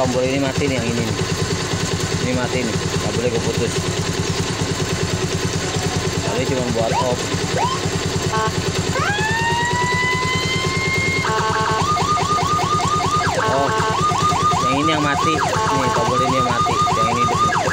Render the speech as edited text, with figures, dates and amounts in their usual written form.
tombol ini mati nih, yang ini nih. Ini mati nih, nggak boleh keputus. Tapi cuma buat off. Oh, yang ini yang mati nih, tombol ini yang mati, yang ini hidup.